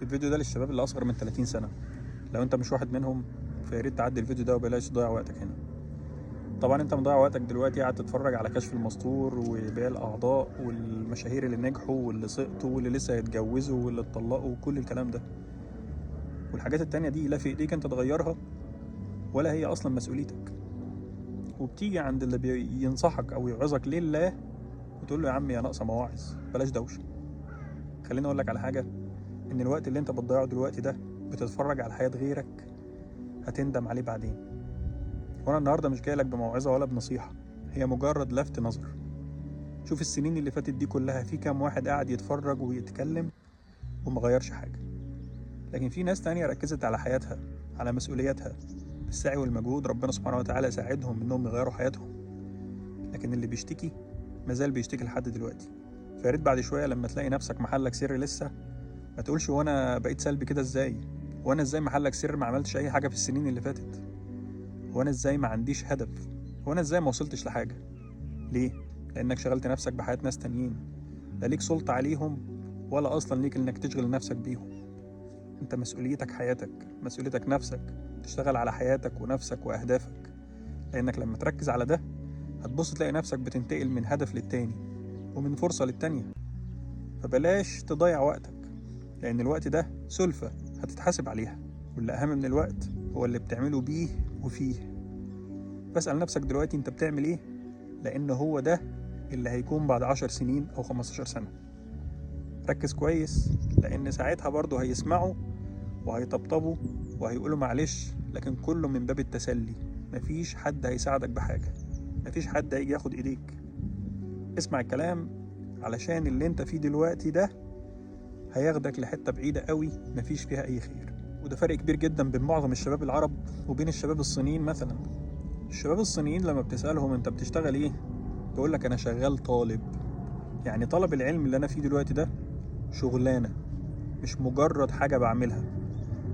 الفيديو ده للشباب اللي اصغر من 30 سنه. لو انت مش واحد منهم فيا ريت تعدي الفيديو ده وبلاش تضيع وقتك هنا. طبعا انت مضيع وقتك دلوقتي قاعد تتفرج على كشف المستور وبيع الاعضاء والمشاهير اللي نجحوا واللي سقطوا واللي لسه هيتجوزوا واللي اتطلقوا وكل الكلام ده. والحاجات التانية دي لا في ايديك انت تغيرها ولا هي اصلا مسؤوليتك. وبتيجي عند اللي بينصحك او يوعظك لله وتقول له يا عم يا ناقصه مواعظ بلاش دوشه. خليني اقول لك على حاجه، ان الوقت اللي انت بتضيعه دلوقتي ده بتتفرج على حياه غيرك هتندم عليه بعدين. وانا النهارده مش جاي لك بموعظه ولا بنصيحه، هي مجرد لفت نظر. شوف السنين اللي فاتت دي كلها في كام واحد قاعد يتفرج ويتكلم ومغيرش حاجه، لكن في ناس تانية ركزت على حياتها، على مسؤولياتها، السعي والمجهود ربنا سبحانه وتعالى ساعدهم انهم يغيروا حياتهم. لكن اللي بيشتكي مازال بيشتكي لحد دلوقتي. فياريت بعد شويه لما تلاقي نفسك محلك سر لسه ما تقولش وانا بقيت سلبي كده ازاي، وانا ازاي محلك سر ما عملتش اي حاجه في السنين اللي فاتت، وانا ازاي ما عنديش هدف، وانا ازاي ما وصلتش لحاجه. ليه؟ لانك شغلت نفسك بحياه ناس تانيين لا ليك سلطه عليهم ولا اصلا ليك انك تشغل نفسك بيهم. انت مسؤوليتك حياتك، مسؤوليتك نفسك، تشتغل على حياتك ونفسك واهدافك. لانك لما تركز على ده هتبص تلاقي نفسك بتنتقل من هدف للتاني ومن فرصه للتانيه. فبلاش تضيع وقتك، لان الوقت ده سلفة هتتحاسب عليها، واللي اهم من الوقت هو اللي بتعمله بيه وفيه. بسأل نفسك دلوقتي انت بتعمل ايه، لان هو ده اللي هيكون بعد 10 سنين او 15 سنة. ركز كويس، لان ساعتها برضه هيسمعوا وهيطبطبوا وهيقولوا معلش، لكن كله من باب التسلي. مفيش حد هيساعدك بحاجة، مفيش حد هيجي ياخد ايديك. اسمع الكلام، علشان اللي انت فيه دلوقتي ده هياخدك لحتة بعيدة قوي مفيش فيها اي خير. وده فرق كبير جدا بين معظم الشباب العرب وبين الشباب الصينيين مثلا. الشباب الصينيين لما بتسألهم انت بتشتغل ايه يقول لك انا شغال طالب. يعني طلب العلم اللي انا فيه دلوقتي ده شغلانة، مش مجرد حاجة بعملها،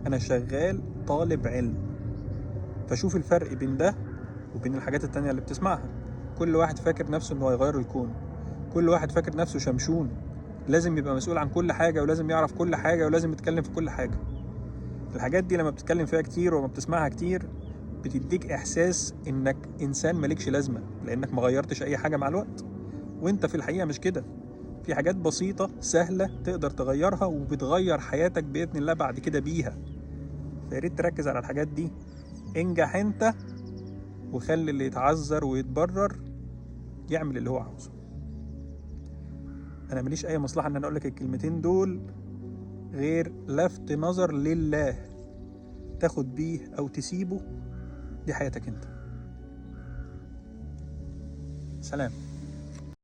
انا شغال طالب علم. فشوف الفرق بين ده وبين الحاجات التانية اللي بتسمعها. كل واحد فاكر نفسه انه هيغير الكون، كل واحد فاكر نفسه شمشون، لازم يبقى مسؤول عن كل حاجة ولازم يعرف كل حاجة ولازم يتكلم في كل حاجة. الحاجات دي لما بتتكلم فيها كتير وما بتسمعها كتير بتديك احساس انك انسان مالكش لازمة، لانك مغيرتش اي حاجة مع الوقت. وانت في الحقيقة مش كده، في حاجات بسيطة سهلة تقدر تغيرها وبتغير حياتك بإذن الله بعد كده بيها. فياريت تركز على الحاجات دي. انجح انت وخلي اللي يتعذر ويتبرر يعمل اللي هو عاوزه. انا ماليش اي مصلحة ان انا اقولك الكلمتين دول غير لفت نظر لله، تاخد بيه او تسيبه دي حياتك انت. سلام.